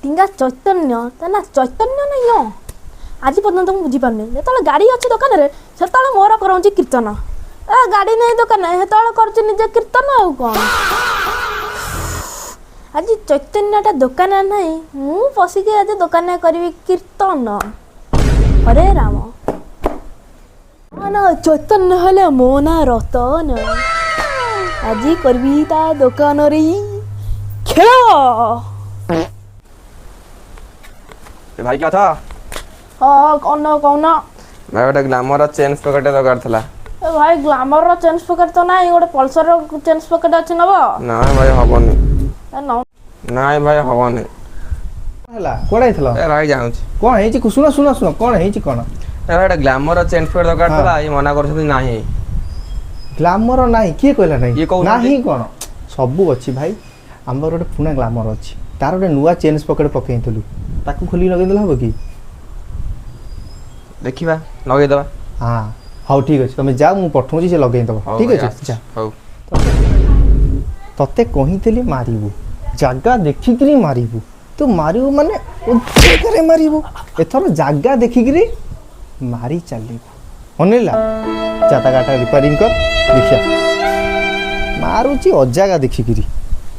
टिंगा चैतन्य ता ना चैतन्य नहीं हो आज पर्यंत मुझे बुझीपारनी जो गाड़ी अच्छी दुकान से मोर कर कीर्तन गाड़ी नहीं दुकान से निजे कीर्तन आउ कौन आज चैतन्यटा दुकान नहीं मु पशिकी आज दुकान करी कीर्तन अरे राम ना चैतन्य हेले मो ना रतन आज करबी ता दुकान रे खेल भाई क्या था? हाँ कौन भाई गोटे ग्लामर चेन पॉकेट दरकार था। भाई ग्लामर चेंज पॉकेट तो ना गोटे पल्सर चेंज पॉकेट अच्छे नब ना भाई हबनी ना भाई हबनी हला कोडा आइथलो ए भाई जाउछ कोन हेची सुनो सुनो सुनो कोन हेची कोन ए भाई ग्लामर चेन पॉकेट दरकार था ये मना करछथि नाही ग्लामर नाही के कहला ये नाही कहू नाही कोन सब अछि भाई हमर गोटे पुना ग्लामर अछि तार गोटे नुवा चेन पॉकेट पकेइतलु ताकू खोली लगे देला हबो की देखिबा लगे दबा हां हाउ ठीक अछि तमे जाओ मु पठौची से लगे दबा ठीक अछि जा हाउ तते कहितली मारिबु जागा देखिकरी मारिबु तो मारिबु माने ओते करे मारिबु एथर जागा देखिकरी मारी चलिबु अनेला जाता गाटा रिपेयरिंग कर देखिया मारुची अजागा देखिकरी